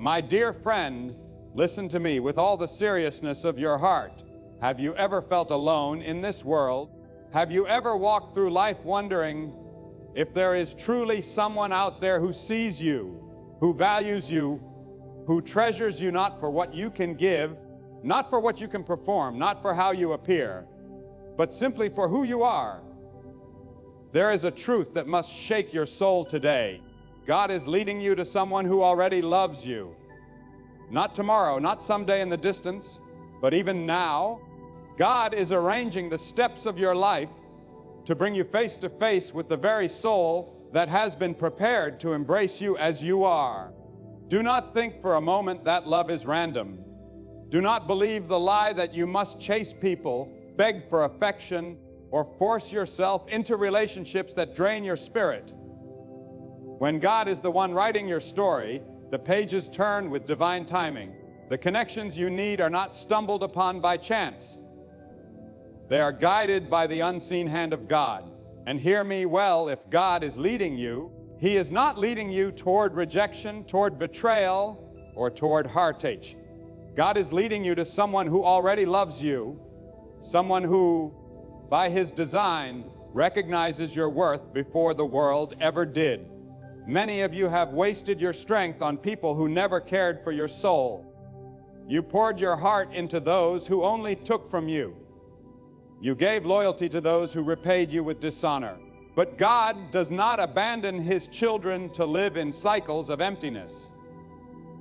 My dear friend, listen to me with all the seriousness of your heart. Have you ever felt alone in this world? Have you ever walked through life wondering if there is truly someone out there who sees you, who values you, who treasures you not for what you can give, not for what you can perform, not for how you appear, but simply for who you are? There is a truth that must shake your soul today. God is leading you to someone who already loves you. Not tomorrow, not someday in the distance, but even now. God is arranging the steps of your life to bring you face to face with the very soul that has been prepared to embrace you as you are. Do not think for a moment that love is random. Do not believe the lie that you must chase people, beg for affection, or force yourself into relationships that drain your spirit. When God is the one writing your story, the pages turn with divine timing. The connections you need are not stumbled upon by chance. They are guided by the unseen hand of God. And hear me well, if God is leading you, He is not leading you toward rejection, toward betrayal, or toward heartache. God is leading you to someone who already loves you, someone who, by His design, recognizes your worth before the world ever did. Many of you have wasted your strength on people who never cared for your soul. You poured your heart into those who only took from you. You gave loyalty to those who repaid you with dishonor. But God does not abandon His children to live in cycles of emptiness.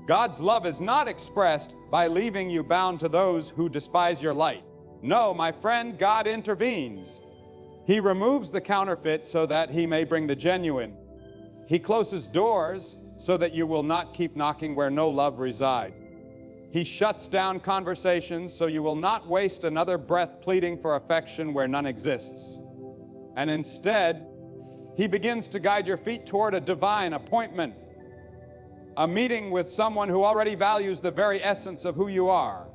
God's love is not expressed by leaving you bound to those who despise your light. No, my friend, God intervenes. He removes the counterfeit so that He may bring the genuine. He closes doors so that you will not keep knocking where no love resides. He shuts down conversations so you will not waste another breath pleading for affection where none exists. And instead, He begins to guide your feet toward a divine appointment, a meeting with someone who already values the very essence of who you are.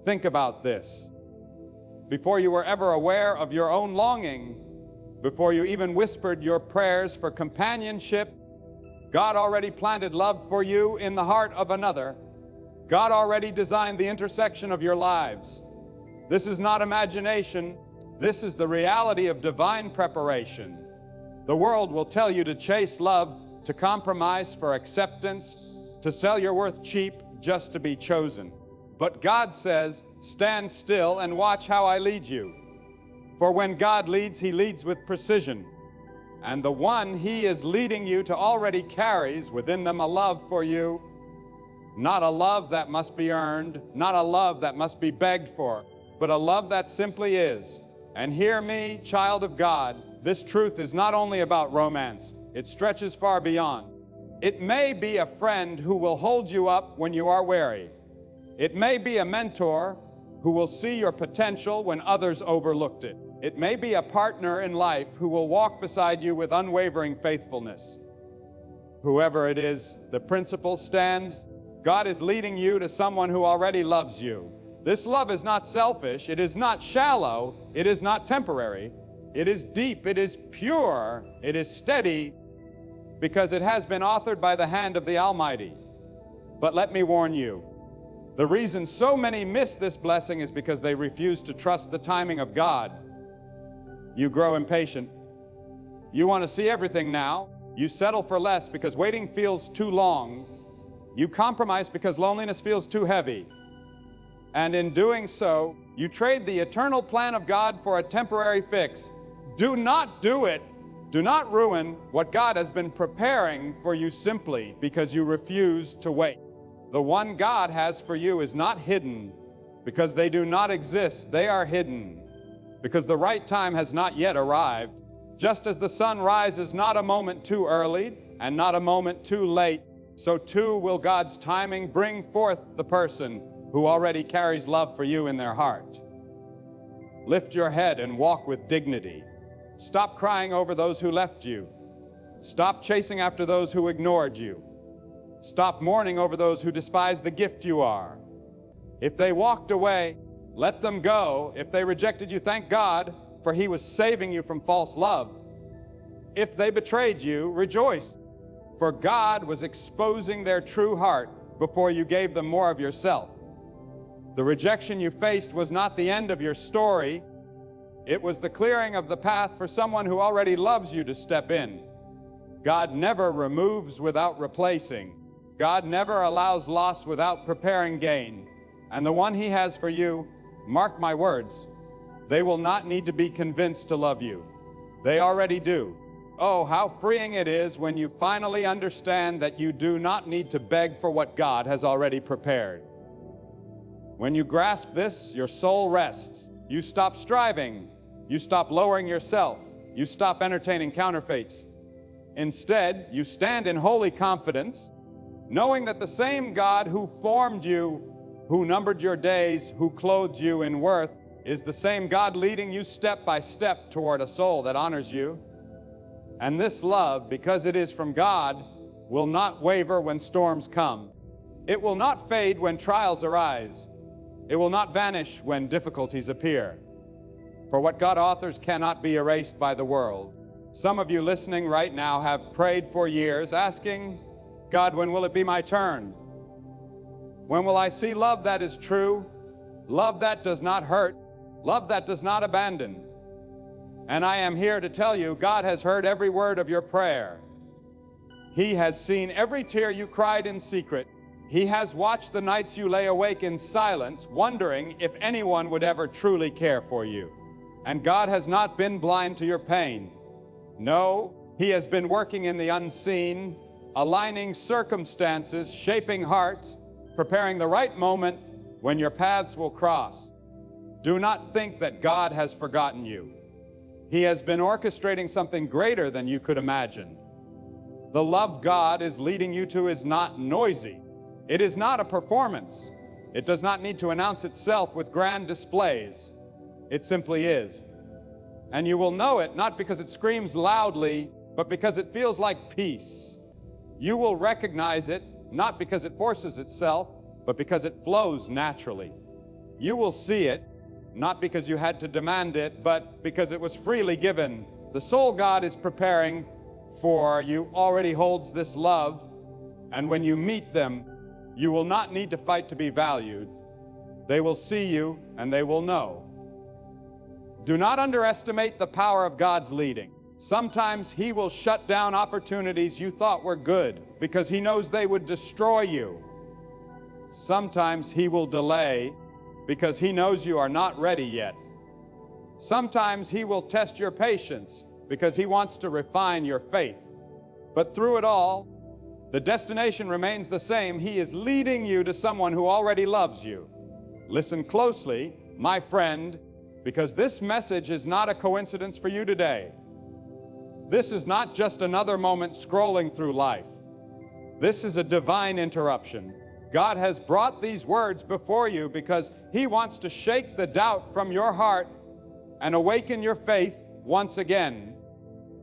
Think about this. Before you were ever aware of your own longing, before you even whispered your prayers for companionship, God already planted love for you in the heart of another. God already designed the intersection of your lives. This is not imagination. This is the reality of divine preparation. The world will tell you to chase love, to compromise for acceptance, to sell your worth cheap just to be chosen. But God says, stand still and watch how I lead you. For when God leads, He leads with precision. And the one He is leading you to already carries within them a love for you. Not a love that must be earned, not a love that must be begged for, but a love that simply is. And hear me, child of God, this truth is not only about romance, it stretches far beyond. It may be a friend who will hold you up when you are weary. It may be a mentor who will see your potential when others overlooked it. It may be a partner in life who will walk beside you with unwavering faithfulness. Whoever it is, the principle stands. God is leading you to someone who already loves you. This love is not selfish, it is not shallow, it is not temporary. It is deep, it is pure, it is steady, because it has been authored by the hand of the Almighty. But let me warn you, the reason so many miss this blessing is because they refuse to trust the timing of God. You grow impatient. You want to see everything now. You settle for less because waiting feels too long. You compromise because loneliness feels too heavy. And in doing so, you trade the eternal plan of God for a temporary fix. Do not do it. Do not ruin what God has been preparing for you simply because you refuse to wait. The one God has for you is not hidden because they do not exist. They are hidden because the right time has not yet arrived. Just as the sun rises not a moment too early and not a moment too late, so too will God's timing bring forth the person who already carries love for you in their heart. Lift your head and walk with dignity. Stop crying over those who left you. Stop chasing after those who ignored you. Stop mourning over those who despise the gift you are. If they walked away, let them go. If they rejected you, thank God, for He was saving you from false love. If they betrayed you, rejoice, for God was exposing their true heart before you gave them more of yourself. The rejection you faced was not the end of your story. It was the clearing of the path for someone who already loves you to step in. God never removes without replacing. God never allows loss without preparing gain. And the one He has for you, mark my words, they will not need to be convinced to love you. They already do. Oh, how freeing it is when you finally understand that you do not need to beg for what God has already prepared. When you grasp this, your soul rests. You stop striving. You stop lowering yourself. You stop entertaining counterfeits. Instead, you stand in holy confidence, knowing that the same God who formed you, who numbered your days, who clothed you in worth, is the same God leading you step by step toward a soul that honors you. And this love, because it is from God, will not waver when storms come. It will not fade when trials arise. It will not vanish when difficulties appear. For what God authors cannot be erased by the world. Some of you listening right now have prayed for years, asking, God, when will it be my turn? When will I see love that is true, love that does not hurt, love that does not abandon? And I am here to tell you, God has heard every word of your prayer. He has seen every tear you cried in secret. He has watched the nights you lay awake in silence, wondering if anyone would ever truly care for you. And God has not been blind to your pain. No, He has been working in the unseen, aligning circumstances, shaping hearts, preparing the right moment when your paths will cross. Do not think that God has forgotten you. He has been orchestrating something greater than you could imagine. The love God is leading you to is not noisy. It is not a performance. It does not need to announce itself with grand displays. It simply is. And you will know it not because it screams loudly, but because it feels like peace. You will recognize it not because it forces itself, but because it flows naturally. You will see it not because you had to demand it, but because it was freely given. The soul God is preparing for you already holds this love, and when you meet them, you will not need to fight to be valued. They will see you and they will know. Do not underestimate the power of God's leading. Sometimes He will shut down opportunities you thought were good because He knows they would destroy you. Sometimes He will delay because He knows you are not ready yet. Sometimes He will test your patience because He wants to refine your faith. But through it all, the destination remains the same. He is leading you to someone who already loves you. Listen closely, my friend, because this message is not a coincidence for you today. This is not just another moment scrolling through life. This is a divine interruption. God has brought these words before you because He wants to shake the doubt from your heart and awaken your faith once again.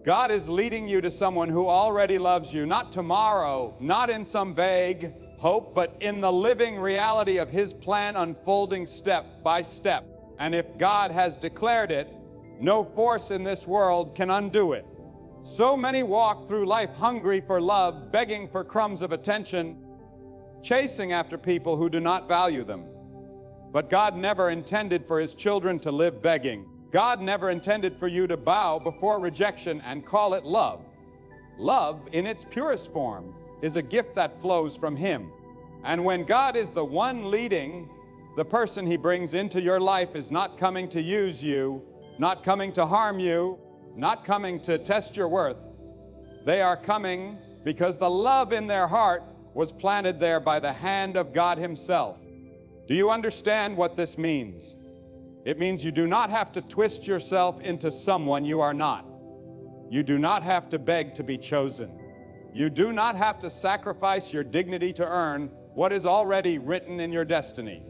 God is leading you to someone who already loves you, not tomorrow, not in some vague hope, but in the living reality of His plan unfolding step by step. And if God has declared it, no force in this world can undo it. So many walk through life hungry for love, begging for crumbs of attention, chasing after people who do not value them. But God never intended for His children to live begging. God never intended for you to bow before rejection and call it love. Love, in its purest form, is a gift that flows from Him. And when God is the one leading, the person He brings into your life is not coming to use you, not coming to harm you, not coming to test your worth. They are coming because the love in their heart was planted there by the hand of God Himself. Do you understand what this means? It means you do not have to twist yourself into someone you are not. You do not have to beg to be chosen. You do not have to sacrifice your dignity to earn what is already written in your destiny.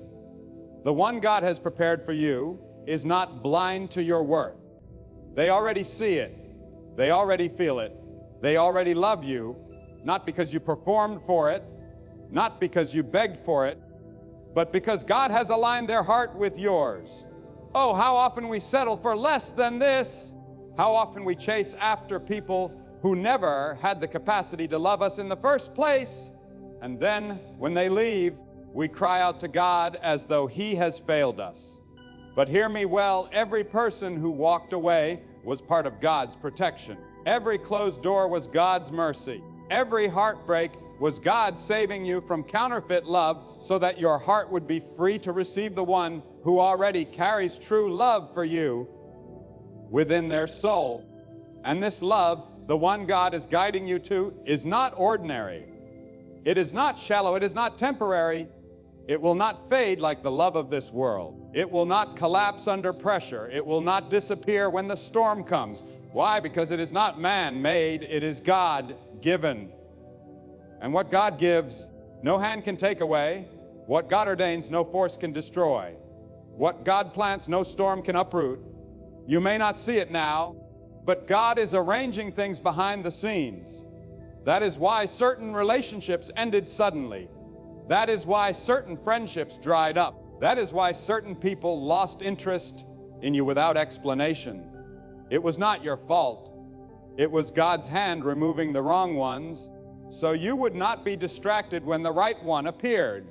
The one God has prepared for you is not blind to your worth. They already see it. They already feel it. They already love you, not because you performed for it, not because you begged for it, but because God has aligned their heart with yours. Oh, how often we settle for less than this. How often we chase after people who never had the capacity to love us in the first place. And then, when they leave, we cry out to God as though He has failed us. But hear me well, every person who walked away was part of God's protection. Every closed door was God's mercy. Every heartbreak was God saving you from counterfeit love so that your heart would be free to receive the one who already carries true love for you within their soul. And this love, the one God is guiding you to, is not ordinary. It is not shallow. It is not temporary. It will not fade like the love of this world. It will not collapse under pressure. It will not disappear when the storm comes. Why? Because it is not man-made. It is God-given. And what God gives, no hand can take away. What God ordains, no force can destroy. What God plants, no storm can uproot. You may not see it now, but God is arranging things behind the scenes. That is why certain relationships ended suddenly. That is why certain friendships dried up. That is why certain people lost interest in you without explanation. It was not your fault. It was God's hand removing the wrong ones, so you would not be distracted when the right one appeared.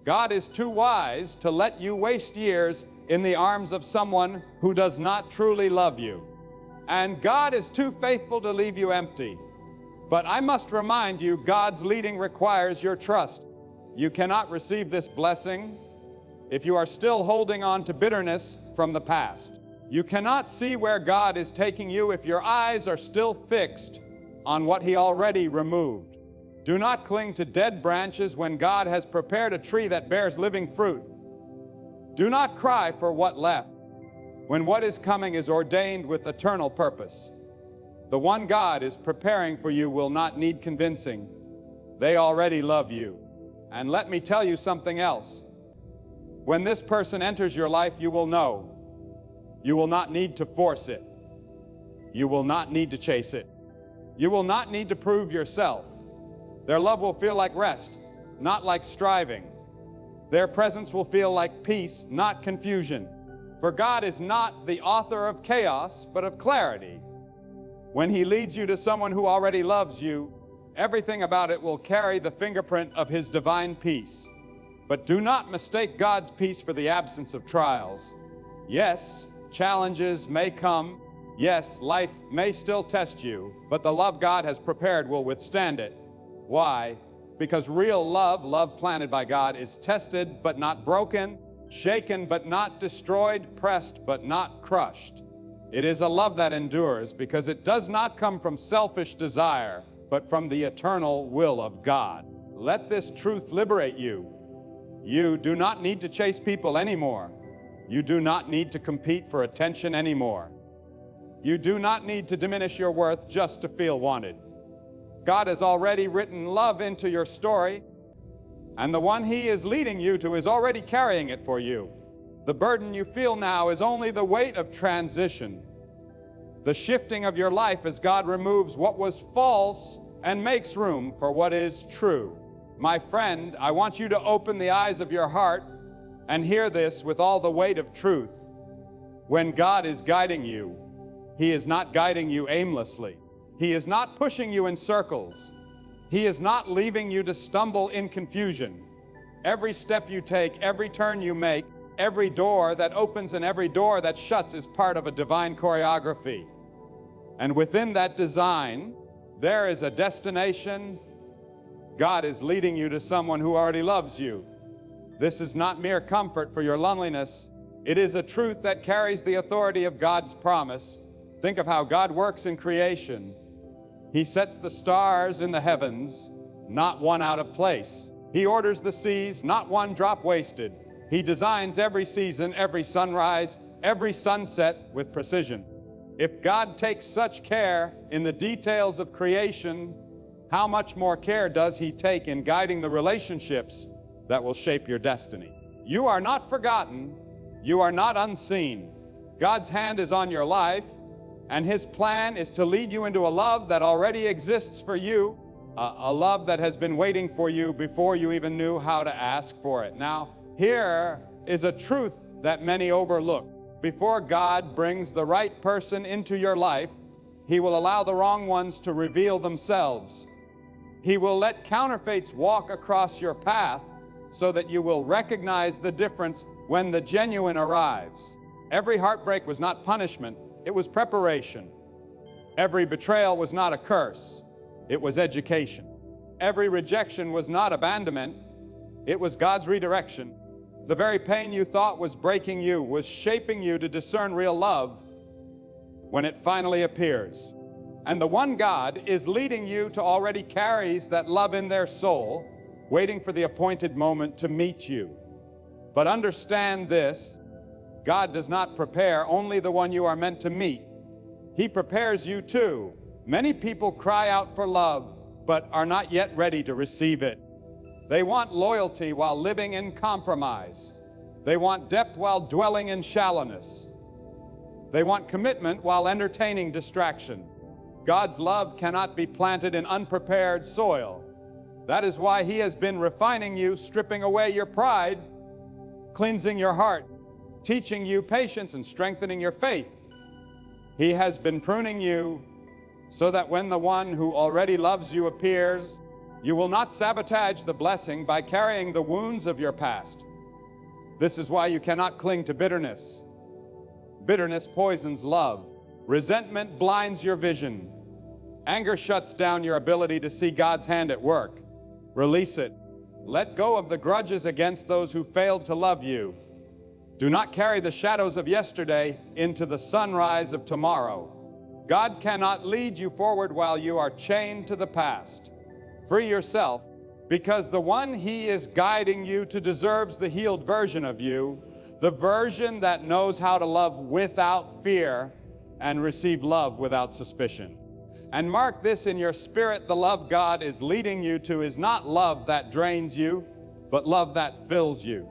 God is too wise to let you waste years in the arms of someone who does not truly love you. And God is too faithful to leave you empty. But I must remind you, God's leading requires your trust. You cannot receive this blessing if you are still holding on to bitterness from the past. You cannot see where God is taking you if your eyes are still fixed on what He already removed. Do not cling to dead branches when God has prepared a tree that bears living fruit. Do not cry for what left when what is coming is ordained with eternal purpose. The one God is preparing for you will not need convincing. They already love you. And let me tell you something else. When this person enters your life, you will know. You will not need to force it. You will not need to chase it. You will not need to prove yourself. Their love will feel like rest, not like striving. Their presence will feel like peace, not confusion. For God is not the author of chaos, but of clarity. When He leads you to someone who already loves you, everything about it will carry the fingerprint of His divine peace. But do not mistake God's peace for the absence of trials. Yes, challenges may come. Yes, life may still test you, but the love God has prepared will withstand it. Why? Because real love, love planted by God, is tested but not broken, shaken but not destroyed, pressed but not crushed. It is a love that endures because it does not come from selfish desire, but from the eternal will of God. Let this truth liberate you. You do not need to chase people anymore. You do not need to compete for attention anymore. You do not need to diminish your worth just to feel wanted. God has already written love into your story, and the one He is leading you to is already carrying it for you. The burden you feel now is only the weight of transition, the shifting of your life as God removes what was false and makes room for what is true. My friend, I want you to open the eyes of your heart and hear this with all the weight of truth. When God is guiding you, He is not guiding you aimlessly. He is not pushing you in circles. He is not leaving you to stumble in confusion. Every step you take, every turn you make, every door that opens and every door that shuts is part of a divine choreography. And within that design, there is a destination. God is leading you to someone who already loves you. This is not mere comfort for your loneliness. It is a truth that carries the authority of God's promise. Think of how God works in creation. He sets the stars in the heavens, not one out of place. He orders the seas, not one drop wasted. He designs every season, every sunrise, every sunset with precision. If God takes such care in the details of creation, how much more care does He take in guiding the relationships that will shape your destiny? You are not forgotten. You are not unseen. God's hand is on your life, and His plan is to lead you into a love that already exists for you, a love that has been waiting for you before you even knew how to ask for it. Now, here is a truth that many overlook. Before God brings the right person into your life, He will allow the wrong ones to reveal themselves. He will let counterfeits walk across your path so that you will recognize the difference when the genuine arrives. Every heartbreak was not punishment, it was preparation. Every betrayal was not a curse, it was education. Every rejection was not abandonment, it was God's redirection. The very pain you thought was breaking you was shaping you to discern real love when it finally appears. And the one God is leading you to already carries that love in their soul, waiting for the appointed moment to meet you. But understand this, God does not prepare only the one you are meant to meet. He prepares you too. Many people cry out for love, but are not yet ready to receive it. They want loyalty while living in compromise. They want depth while dwelling in shallowness. They want commitment while entertaining distraction. God's love cannot be planted in unprepared soil. That is why He has been refining you, stripping away your pride, cleansing your heart, teaching you patience and strengthening your faith. He has been pruning you so that when the one who already loves you appears, you will not sabotage the blessing by carrying the wounds of your past. This is why you cannot cling to bitterness. Bitterness poisons love. Resentment blinds your vision. Anger shuts down your ability to see God's hand at work. Release it. Let go of the grudges against those who failed to love you. Do not carry the shadows of yesterday into the sunrise of tomorrow. God cannot lead you forward while you are chained to the past. Free yourself, because the one He is guiding you to deserves the healed version of you, the version that knows how to love without fear and receive love without suspicion. And mark this in your spirit: the love God is leading you to is not love that drains you, but love that fills you.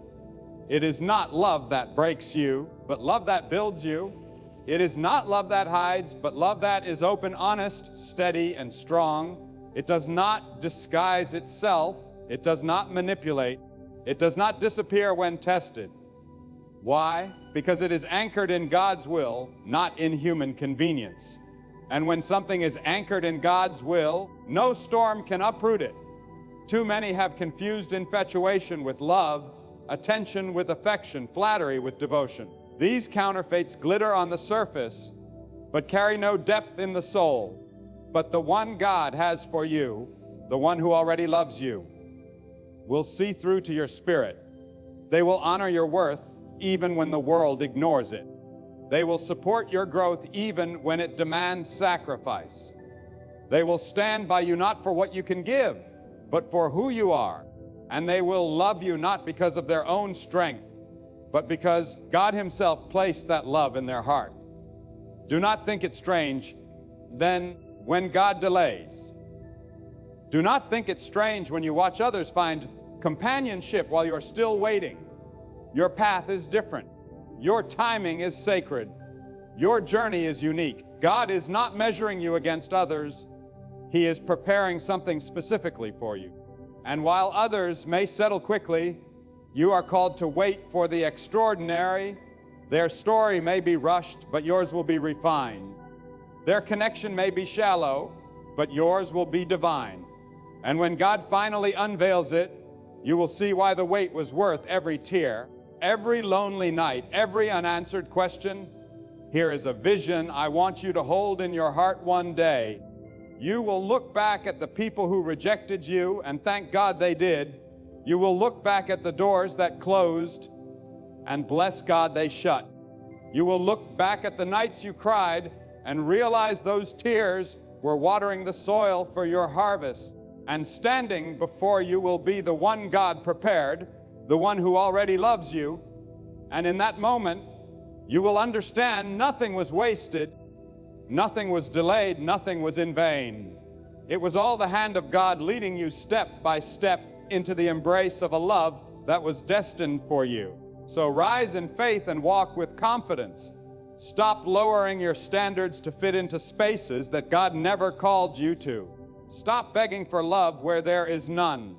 It is not love that breaks you, but love that builds you. It is not love that hides, but love that is open, honest, steady, and strong. It does not disguise itself. It does not manipulate. It does not disappear when tested. Why? Because it is anchored in God's will, not in human convenience. And when something is anchored in God's will, no storm can uproot it. Too many have confused infatuation with love, attention with affection, flattery with devotion. These counterfeits glitter on the surface, but carry no depth in the soul. But the one God has for you, the one who already loves you, will see through to your spirit. They will honor your worth even when the world ignores it. They will support your growth even when it demands sacrifice. They will stand by you not for what you can give, but for who you are. And they will love you not because of their own strength, but because God Himself placed that love in their heart. Do not think it strange then when God delays. Do not think it strange when you watch others find companionship while you're still waiting. Your path is different. Your timing is sacred. Your journey is unique. God is not measuring you against others. He is preparing something specifically for you. And while others may settle quickly, you are called to wait for the extraordinary. Their story may be rushed, but yours will be refined. Their connection may be shallow, but yours will be divine. And when God finally unveils it, you will see why the wait was worth every tear, every lonely night, every unanswered question. Here is a vision I want you to hold in your heart one day. You will look back at the people who rejected you, and thank God they did. You will look back at the doors that closed, and bless God they shut. You will look back at the nights you cried, and realize those tears were watering the soil for your harvest. And standing before you will be the one God prepared, the one who already loves you. And in that moment, you will understand nothing was wasted, nothing was delayed, nothing was in vain. It was all the hand of God leading you step by step into the embrace of a love that was destined for you. So rise in faith and walk with confidence. Stop lowering your standards to fit into spaces that God never called you to. Stop begging for love where there is none.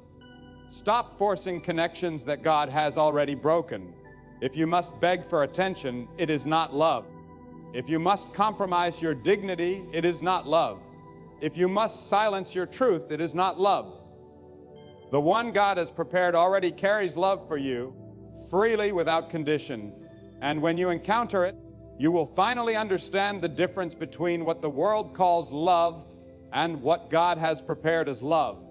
Stop forcing connections that God has already broken. If you must beg for attention, it is not love. If you must compromise your dignity, it is not love. If you must silence your truth, it is not love. The one God has prepared already carries love for you, freely without condition. And when you encounter it, you will finally understand the difference between what the world calls love and what God has prepared as love.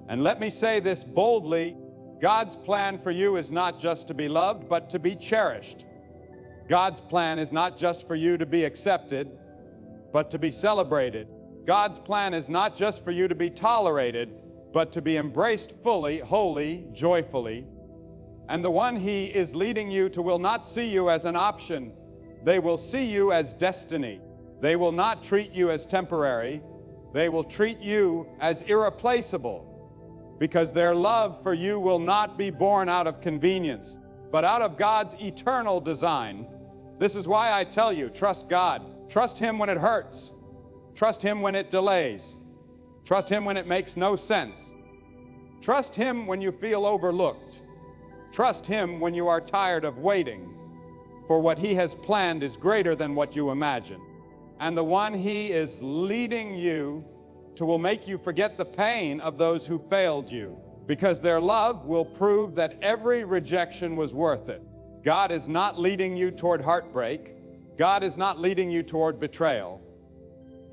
And let me say this boldly, God's plan for you is not just to be loved, but to be cherished. God's plan is not just for you to be accepted, but to be celebrated. God's plan is not just for you to be tolerated, but to be embraced fully, wholly, joyfully. And the one He is leading you to will not see you as an option. They will see you as destiny. They will not treat you as temporary. They will treat you as irreplaceable, because their love for you will not be born out of convenience, but out of God's eternal design. This is why I tell you, trust God. Trust Him when it hurts. Trust Him when it delays. Trust Him when it makes no sense. Trust Him when you feel overlooked. Trust Him when you are tired of waiting, for what He has planned is greater than what you imagine. And the one He is leading you to will make you forget the pain of those who failed you, because their love will prove that every rejection was worth it. God is not leading you toward heartbreak. God is not leading you toward betrayal.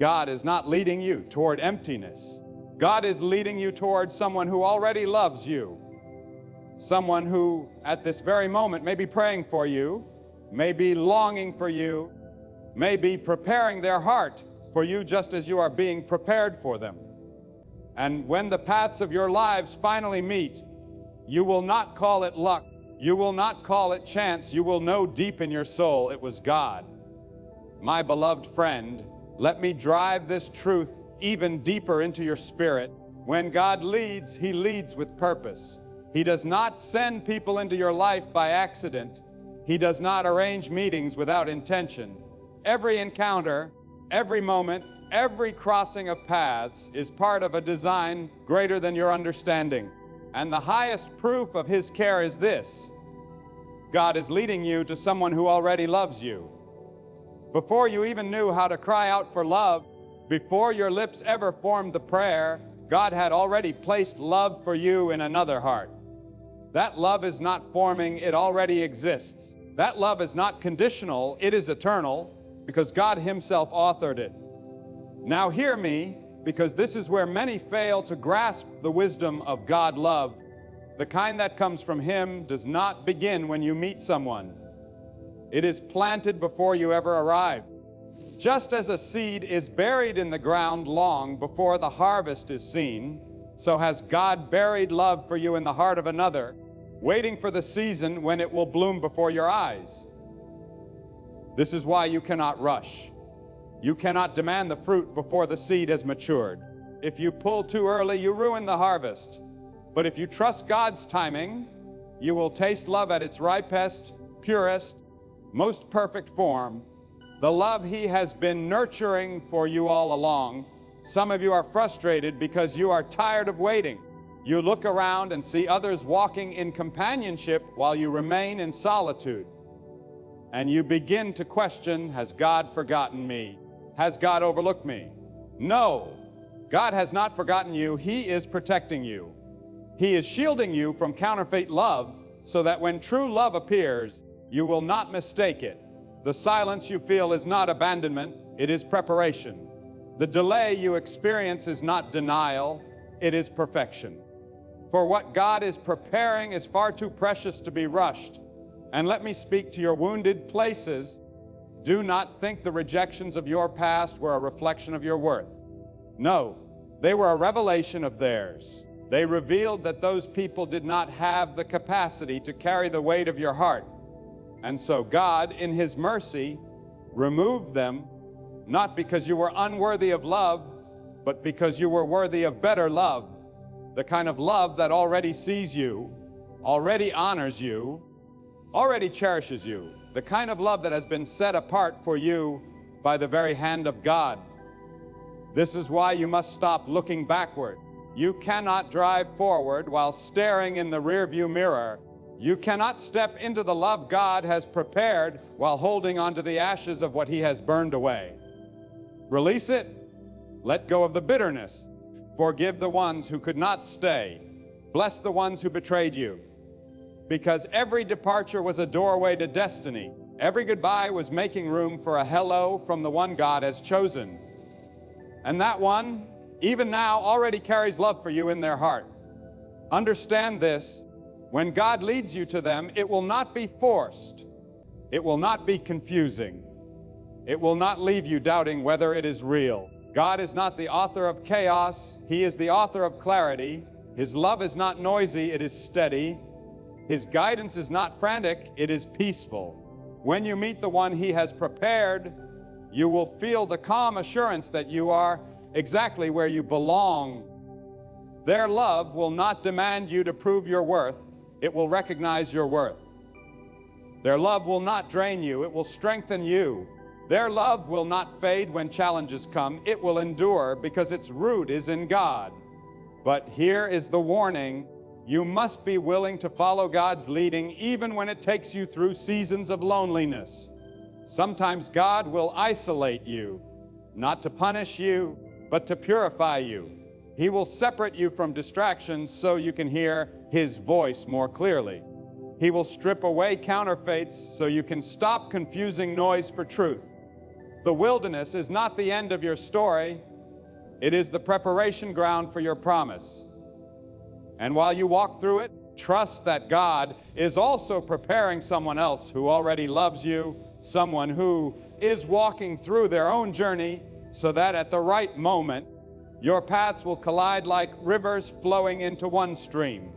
God is not leading you toward emptiness. God is leading you toward someone who already loves you. Someone who, at this very moment, may be praying for you, may be longing for you, may be preparing their heart for you just as you are being prepared for them. And when the paths of your lives finally meet, you will not call it luck. You will not call it chance. You will know deep in your soul it was God. My beloved friend, let me drive this truth even deeper into your spirit. When God leads, He leads with purpose. He does not send people into your life by accident. He does not arrange meetings without intention. Every encounter, every moment, every crossing of paths is part of a design greater than your understanding. And the highest proof of His care is this: God is leading you to someone who already loves you. Before you even knew how to cry out for love, before your lips ever formed the prayer, God had already placed love for you in another heart. That love is not forming, it already exists. That love is not conditional, it is eternal, because God Himself authored it. Now hear me, because this is where many fail to grasp the wisdom of God love. The kind that comes from Him does not begin when you meet someone. It is planted before you ever arrive. Just as a seed is buried in the ground long before the harvest is seen, so has God buried love for you in the heart of another, waiting for the season when it will bloom before your eyes. This is why you cannot rush. You cannot demand the fruit before the seed has matured. If you pull too early, you ruin the harvest. But if you trust God's timing, you will taste love at its ripest, purest, most perfect form, the love He has been nurturing for you all along. Some of you are frustrated because you are tired of waiting. You look around and see others walking in companionship while you remain in solitude. And you begin to question, has God forgotten me? Has God overlooked me? No, God has not forgotten you. He is protecting you. He is shielding you from counterfeit love so that when true love appears, you will not mistake it. The silence you feel is not abandonment, it is preparation. The delay you experience is not denial, it is perfection. For what God is preparing is far too precious to be rushed. And let me speak to your wounded places. Do not think the rejections of your past were a reflection of your worth. No, they were a revelation of theirs. They revealed that those people did not have the capacity to carry the weight of your heart. And so God, in His mercy, removed them, not because you were unworthy of love, but because you were worthy of better love. The kind of love that already sees you, already honors you, already cherishes you. The kind of love that has been set apart for you by the very hand of God. This is why you must stop looking backward. You cannot drive forward while staring in the rearview mirror. You cannot step into the love God has prepared while holding onto the ashes of what He has burned away. Release it, Let go of the bitterness. Forgive the ones who could not stay. Bless the ones who betrayed you. Because every departure was a doorway to destiny. Every goodbye was making room for a hello from the one God has chosen. And that one, even now, already carries love for you in their heart. Understand this: when God leads you to them, it will not be forced. It will not be confusing. It will not leave you doubting whether it is real. God is not the author of chaos. He is the author of clarity. His love is not noisy, it is steady. His guidance is not frantic, it is peaceful. When you meet the one He has prepared, you will feel the calm assurance that you are exactly where you belong. Their love will not demand you to prove your worth. It will recognize your worth. Their love will not drain you. It will strengthen you. Their love will not fade when challenges come. It will endure because its root is in God. But here is the warning: you must be willing to follow God's leading even when it takes you through seasons of loneliness. Sometimes God will isolate you, not to punish you, but to purify you. He will separate you from distractions so you can hear His voice more clearly. He will strip away counterfeits so you can stop confusing noise for truth. The wilderness is not the end of your story. It is the preparation ground for your promise. And while you walk through it, trust that God is also preparing someone else who already loves you, someone who is walking through their own journey, so that at the right moment, your paths will collide like rivers flowing into one stream.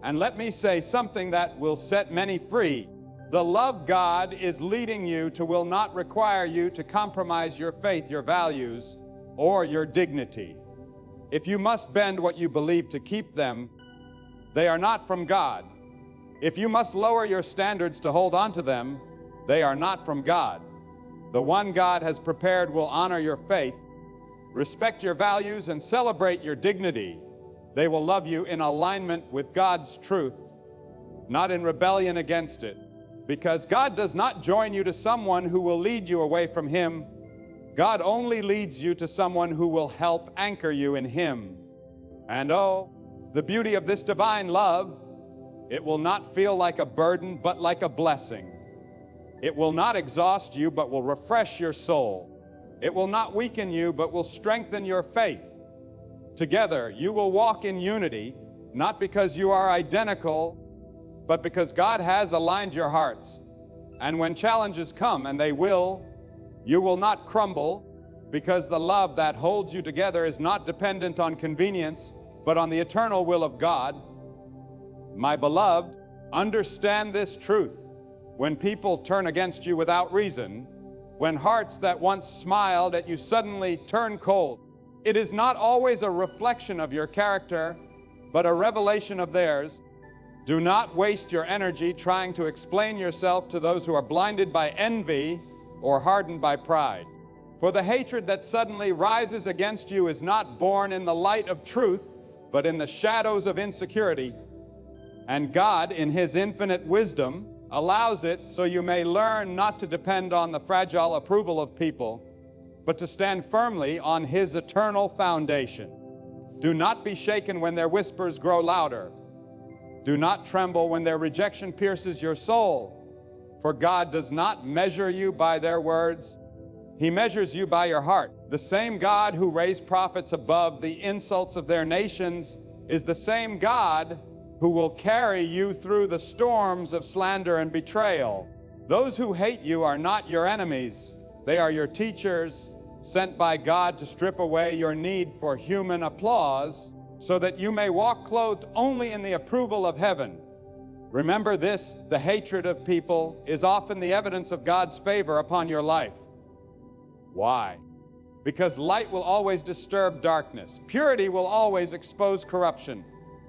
And let me say something that will set many free. The love God is leading you to will not require you to compromise your faith, your values, or your dignity. If you must bend what you believe to keep them, they are not from God. If you must lower your standards to hold on to them, they are not from God. The one God has prepared will honor your faith, respect your values, and celebrate your dignity. They will love you in alignment with God's truth, not in rebellion against it. Because God does not join you to someone who will lead you away from Him. God only leads you to someone who will help anchor you in Him. And oh, the beauty of this divine love: it will not feel like a burden, but like a blessing. It will not exhaust you, but will refresh your soul. It will not weaken you, but will strengthen your faith. Together, you will walk in unity, not because you are identical, but because God has aligned your hearts. And when challenges come, and they will, you will not crumble, because the love that holds you together is not dependent on convenience, but on the eternal will of God. My beloved, understand this truth. When people turn against you without reason, when hearts that once smiled at you suddenly turn cold, it is not always a reflection of your character, but a revelation of theirs. Do not waste your energy trying to explain yourself to those who are blinded by envy or hardened by pride. For the hatred that suddenly rises against you is not born in the light of truth, but in the shadows of insecurity. And God, in His infinite wisdom, allows it so you may learn not to depend on the fragile approval of people, but to stand firmly on His eternal foundation. Do not be shaken when their whispers grow louder. Do not tremble when their rejection pierces your soul, for God does not measure you by their words. He measures you by your heart. The same God who raised prophets above the insults of their nations is the same God who will carry you through the storms of slander and betrayal. Those who hate you are not your enemies. They are your teachers, sent by God to strip away your need for human applause, so that you may walk clothed only in the approval of heaven. Remember this: the hatred of people is often the evidence of God's favor upon your life. Why? Because light will always disturb darkness, purity will always expose corruption,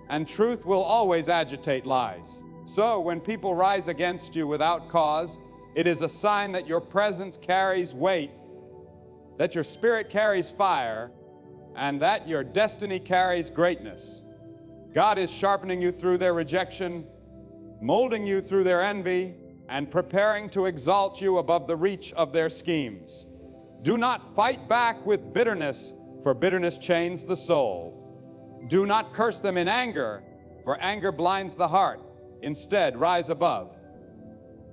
and truth will always agitate lies. So when people rise against you without cause, it is a sign that your presence carries weight, that your spirit carries fire, and that your destiny carries greatness. God is sharpening you through their rejection, molding you through their envy, and preparing to exalt you above the reach of their schemes. Do not fight back with bitterness, for bitterness chains the soul. Do not curse them in anger, for anger blinds the heart. Instead, rise above.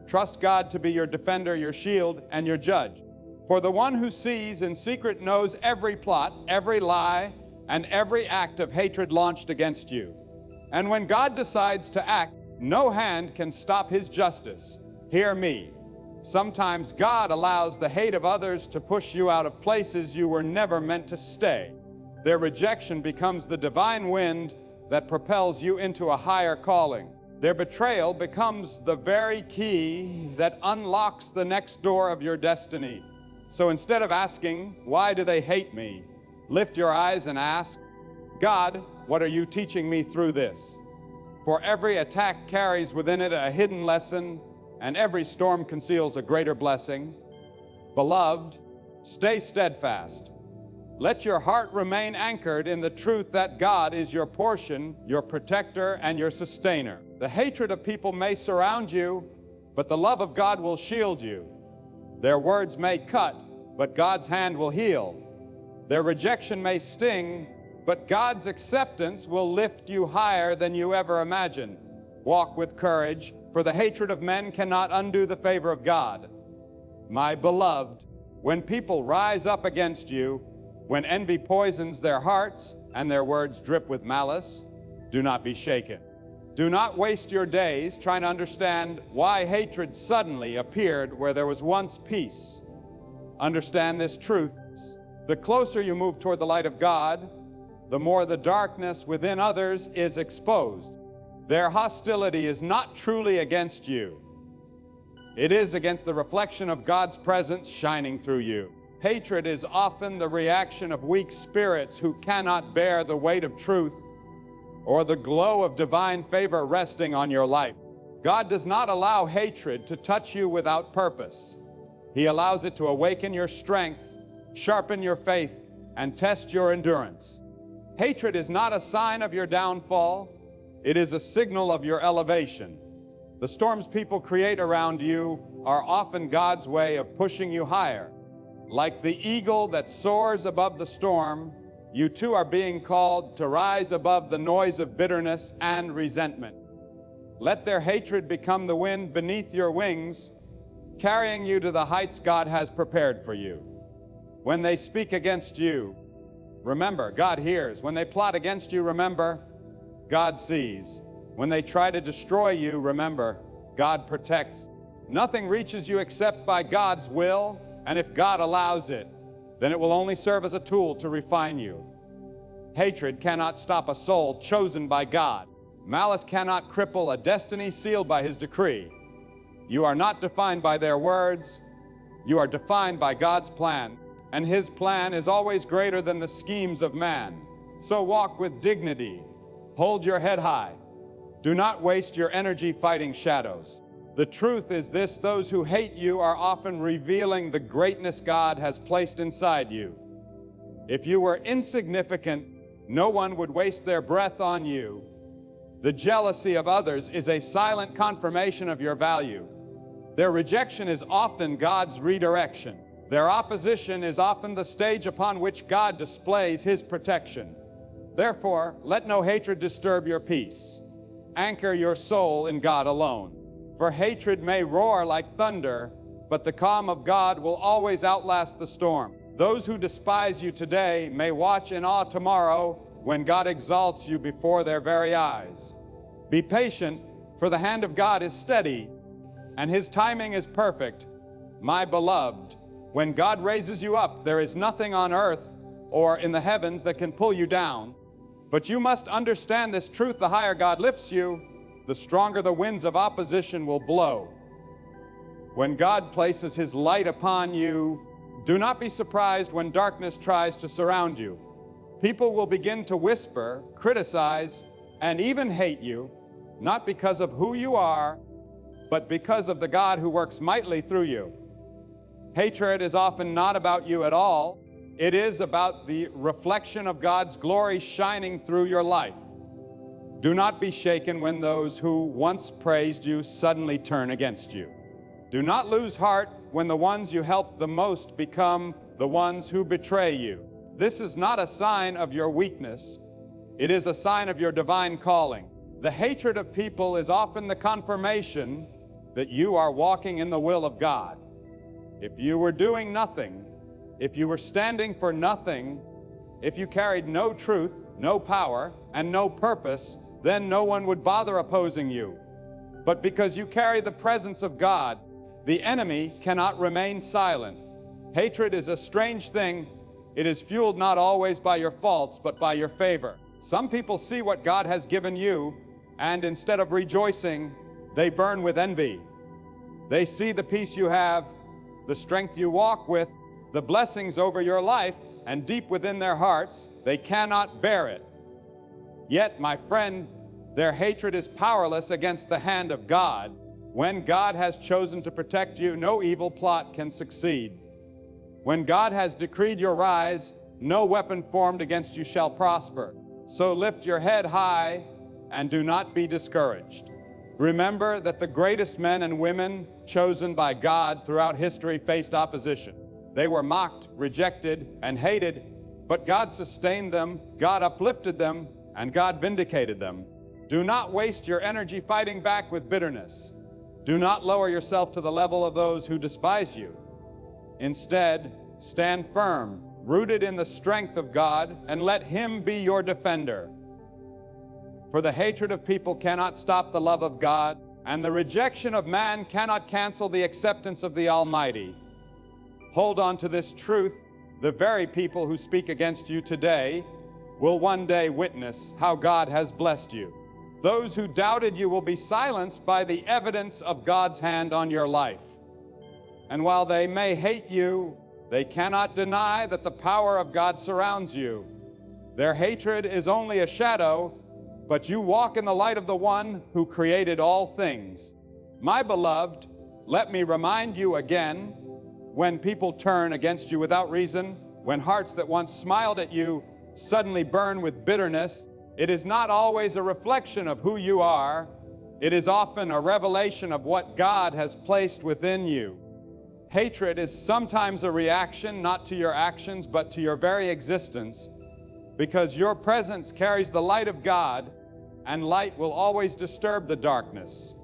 Trust God to be your defender, your shield, and your judge. For the one who sees in secret knows every plot, every lie, and every act of hatred launched against you. And when God decides to act, no hand can stop his justice. Hear me. Sometimes God allows the hate of others to push you out of places you were never meant to stay. Their rejection becomes the divine wind that propels you into a higher calling. Their betrayal becomes the very key that unlocks the next door of your destiny. So instead of asking, "Why do they hate me?" lift your eyes and ask, "God, what are you teaching me through this?" For every attack carries within it a hidden lesson, and every storm conceals a greater blessing. Beloved, stay steadfast. Let your heart remain anchored in the truth that God is your portion, your protector, and your sustainer. The hatred of people may surround you, but the love of God will shield you. Their words may cut, but God's hand will heal. Their rejection may sting, but God's acceptance will lift you higher than you ever imagined. Walk with courage, for the hatred of men cannot undo the favor of God. My beloved, when people rise up against you, when envy poisons their hearts and their words drip with malice, do not be shaken. Do not waste your days trying to understand why hatred suddenly appeared where there was once peace. Understand this truth. The closer you move toward the light of God, the more the darkness within others is exposed. Their hostility is not truly against you. It is against the reflection of God's presence shining through you. Hatred is often the reaction of weak spirits who cannot bear the weight of truth or the glow of divine favor resting on your life. God does not allow hatred to touch you without purpose. He allows it to awaken your strength, sharpen your faith, and test your endurance. Hatred is not a sign of your downfall. It is a signal of your elevation. The storms people create around you are often God's way of pushing you higher. Like the eagle that soars above the storm, you too are being called to rise above the noise of bitterness and resentment. Let their hatred become the wind beneath your wings, carrying you to the heights God has prepared for you. When they speak against you, remember, God hears. When they plot against you, remember, God sees. When they try to destroy you, remember, God protects. Nothing reaches you except by God's will, and if God allows it, then it will only serve as a tool to refine you. Hatred cannot stop a soul chosen by God. Malice cannot cripple a destiny sealed by His decree. You are not defined by their words. You are defined by God's plan, and His plan is always greater than the schemes of man. So walk with dignity. Hold your head high. Do not waste your energy fighting shadows. The truth is this: those who hate you are often revealing the greatness God has placed inside you. If you were insignificant, no one would waste their breath on you. The jealousy of others is a silent confirmation of your value. Their rejection is often God's redirection. Their opposition is often the stage upon which God displays His protection. Therefore, let no hatred disturb your peace. Anchor your soul in God alone. For hatred may roar like thunder, but the calm of God will always outlast the storm. Those who despise you today may watch in awe tomorrow when God exalts you before their very eyes. Be patient, for the hand of God is steady, and His timing is perfect. My beloved, when God raises you up, there is nothing on earth or in the heavens that can pull you down. But you must understand this truth: the higher God lifts you, the stronger the winds of opposition will blow. When God places His light upon you, do not be surprised when darkness tries to surround you. People will begin to whisper, criticize, and even hate you, not because of who you are, but because of the God who works mightily through you. Hatred is often not about you at all. It is about the reflection of God's glory shining through your life. Do not be shaken when those who once praised you suddenly turn against you. Do not lose heart when the ones you helped the most become the ones who betray you. This is not a sign of your weakness. It is a sign of your divine calling. The hatred of people is often the confirmation that you are walking in the will of God. If you were doing nothing, if you were standing for nothing, if you carried no truth, no power, and no purpose, then no one would bother opposing you. But because you carry the presence of God, the enemy cannot remain silent. Hatred is a strange thing. It is fueled not always by your faults, but by your favor. Some people see what God has given you, and instead of rejoicing, they burn with envy. They see the peace you have, the strength you walk with, the blessings over your life, and deep within their hearts, they cannot bear it. Yet, my friend, their hatred is powerless against the hand of God. When God has chosen to protect you, no evil plot can succeed. When God has decreed your rise, no weapon formed against you shall prosper. So lift your head high and do not be discouraged. Remember that the greatest men and women chosen by God throughout history faced opposition. They were mocked, rejected, and hated, but God sustained them, God uplifted them, and God vindicated them. Do not waste your energy fighting back with bitterness. Do not lower yourself to the level of those who despise you. Instead, stand firm, rooted in the strength of God, and let Him be your defender. For the hatred of people cannot stop the love of God, and the rejection of man cannot cancel the acceptance of the Almighty. Hold on to this truth. The very people who speak against you today will one day witness how God has blessed you. Those who doubted you will be silenced by the evidence of God's hand on your life. And while they may hate you, they cannot deny that the power of God surrounds you. Their hatred is only a shadow, but you walk in the light of the one who created all things. My beloved, let me remind you again, when people turn against you without reason, when hearts that once smiled at you suddenly burn with bitterness, it is not always a reflection of who you are. It is often a revelation of what God has placed within you. Hatred is sometimes a reaction not to your actions, but to your very existence, because your presence carries the light of God, and light will always disturb the darkness.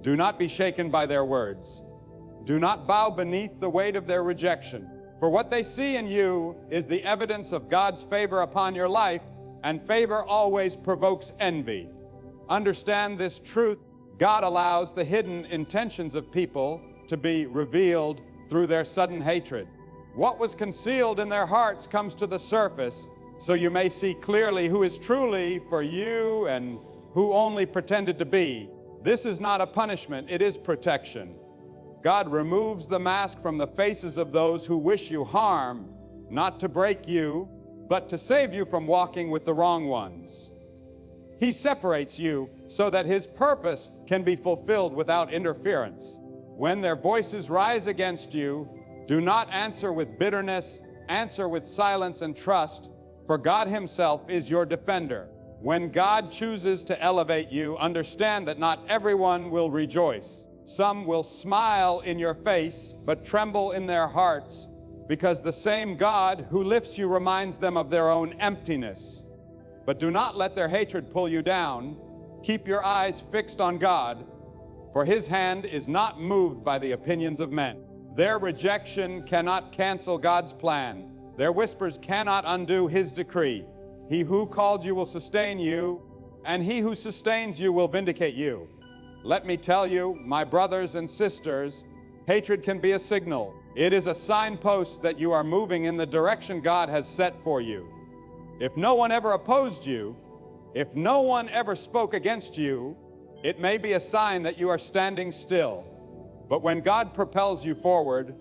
Do not be shaken by their words. Do not bow beneath the weight of their rejection, for what they see in you is the evidence of God's favor upon your life, and favor always provokes envy. Understand this truth. God allows the hidden intentions of people to be revealed through their sudden hatred. What was concealed in their hearts comes to the surface, so you may see clearly who is truly for you and who only pretended to be. This is not a punishment, it is protection. God removes the mask from the faces of those who wish you harm, not to break you, but to save you from walking with the wrong ones. He separates you so that His purpose can be fulfilled without interference. When their voices rise against you, do not answer with bitterness, answer with silence and trust, for God Himself is your defender. When God chooses to elevate you, understand that not everyone will rejoice. Some will smile in your face, but tremble in their hearts, because the same God who lifts you reminds them of their own emptiness. But do not let their hatred pull you down. Keep your eyes fixed on God, for His hand is not moved by the opinions of men. Their rejection cannot cancel God's plan. Their whispers cannot undo His decree. He who called you will sustain you, and He who sustains you will vindicate you. Let me tell you, my brothers and sisters, hatred can be a signal. It is a signpost that you are moving in the direction God has set for you. If no one ever opposed you, if no one ever spoke against you, it may be a sign that you are standing still. But when God propels you forward,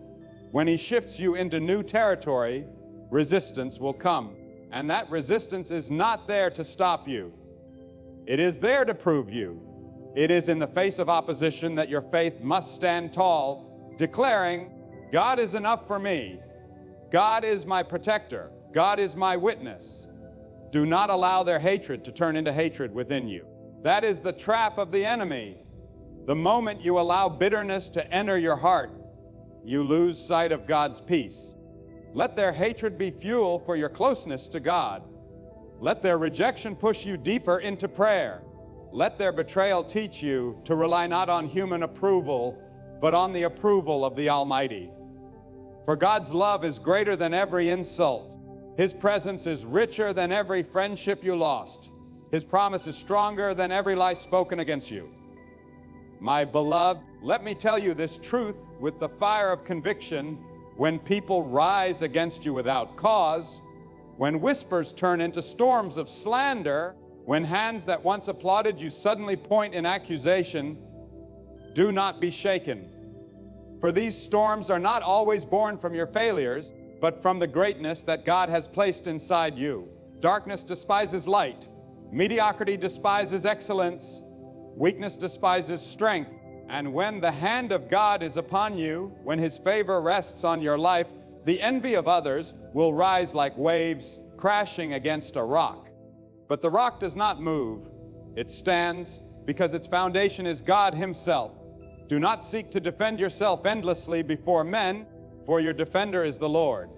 when He shifts you into new territory, resistance will come. And that resistance is not there to stop you. It is there to prove you. It is in the face of opposition that your faith must stand tall, declaring, God is enough for me. God is my protector. God is my witness. Do not allow their hatred to turn into hatred within you. That is the trap of the enemy. The moment you allow bitterness to enter your heart, you lose sight of God's peace. Let their hatred be fuel for your closeness to God. Let their rejection push you deeper into prayer. Let their betrayal teach you to rely not on human approval, but on the approval of the Almighty. For God's love is greater than every insult. His presence is richer than every friendship you lost. His promise is stronger than every lie spoken against you. My beloved, let me tell you this truth with the fire of conviction. When people rise against you without cause, when whispers turn into storms of slander, when hands that once applauded you suddenly point in accusation, do not be shaken. For these storms are not always born from your failures, but from the greatness that God has placed inside you. Darkness despises light. Mediocrity despises excellence. Weakness despises strength. And when the hand of God is upon you, when His favor rests on your life, the envy of others will rise like waves crashing against a rock. But the rock does not move. It stands because its foundation is God Himself. Do not seek to defend yourself endlessly before men, for your defender is the Lord.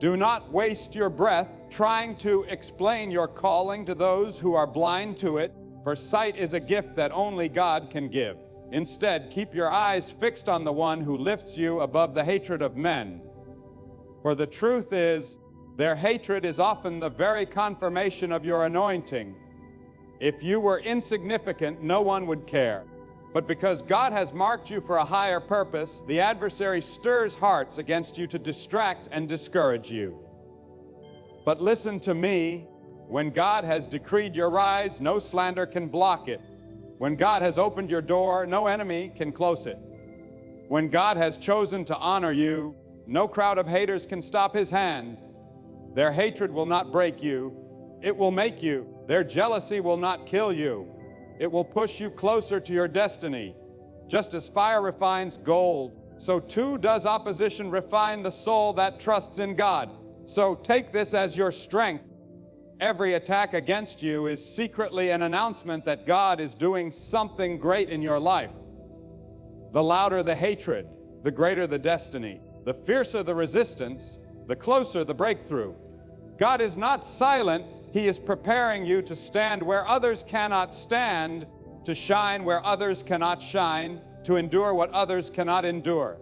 Do not waste your breath trying to explain your calling to those who are blind to it, for sight is a gift that only God can give. Instead, keep your eyes fixed on the one who lifts you above the hatred of men. For the truth is, their hatred is often the very confirmation of your anointing. If you were insignificant, no one would care. But because God has marked you for a higher purpose, the adversary stirs hearts against you to distract and discourage you. But listen to me. When God has decreed your rise, no slander can block it. When God has opened your door, no enemy can close it. When God has chosen to honor you, no crowd of haters can stop His hand. Their hatred will not break you. It will make you. Their jealousy will not kill you. It will push you closer to your destiny. Just as fire refines gold, so too does opposition refine the soul that trusts in God. So take this as your strength. Every attack against you is secretly an announcement that God is doing something great in your life. The louder the hatred, the greater the destiny. The fiercer the resistance, the closer the breakthrough. God is not silent. He is preparing you to stand where others cannot stand, to shine where others cannot shine, to endure what others cannot endure.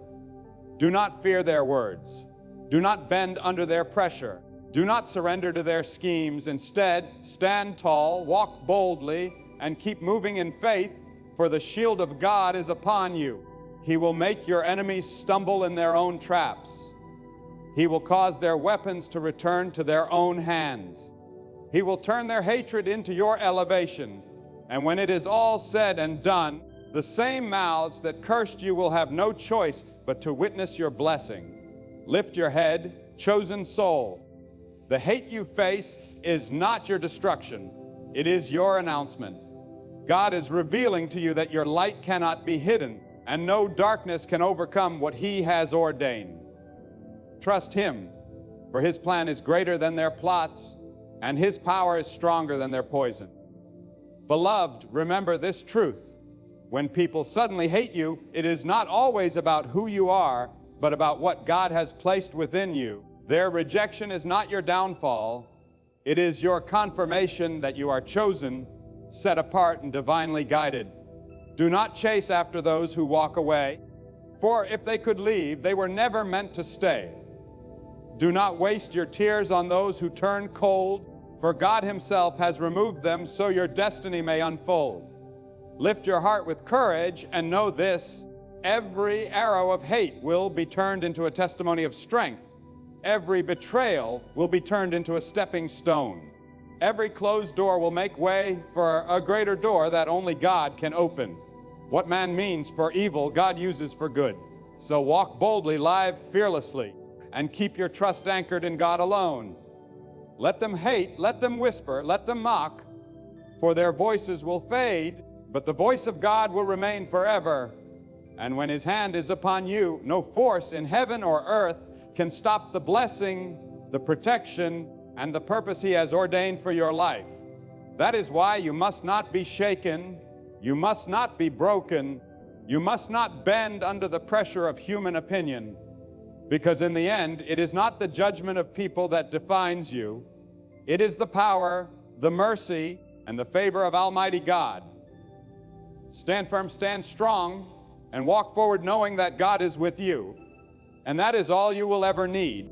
Do not fear their words. Do not bend under their pressure. Do not surrender to their schemes. Instead, stand tall, walk boldly, and keep moving in faith, for the shield of God is upon you. He will make your enemies stumble in their own traps. He will cause their weapons to return to their own hands. He will turn their hatred into your elevation. And when it is all said and done, the same mouths that cursed you will have no choice but to witness your blessing. Lift your head, chosen soul. The hate you face is not your destruction. It is your announcement. God is revealing to you that your light cannot be hidden, and no darkness can overcome what He has ordained. Trust Him, for His plan is greater than their plots, and His power is stronger than their poison. Beloved, remember this truth. When people suddenly hate you, it is not always about who you are, but about what God has placed within you. Their rejection is not your downfall. It is your confirmation that you are chosen, set apart, and divinely guided. Do not chase after those who walk away, for if they could leave, they were never meant to stay. Do not waste your tears on those who turn cold, for God Himself has removed them so your destiny may unfold. Lift your heart with courage and know this: every arrow of hate will be turned into a testimony of strength. Every betrayal will be turned into a stepping stone. Every closed door will make way for a greater door that only God can open. What man means for evil, God uses for good. So walk boldly, live fearlessly, and keep your trust anchored in God alone. Let them hate, let them whisper, let them mock, for their voices will fade, but the voice of God will remain forever. And when His hand is upon you, no force in heaven or earth can stop the blessing, the protection, and the purpose He has ordained for your life. That is why you must not be shaken, you must not be broken, you must not bend under the pressure of human opinion, Because in the end, it is not the judgment of people that defines you. It is the power, the mercy, and the favor of Almighty God. Stand firm, stand strong, and walk forward knowing that God is with you. And that is all you will ever need.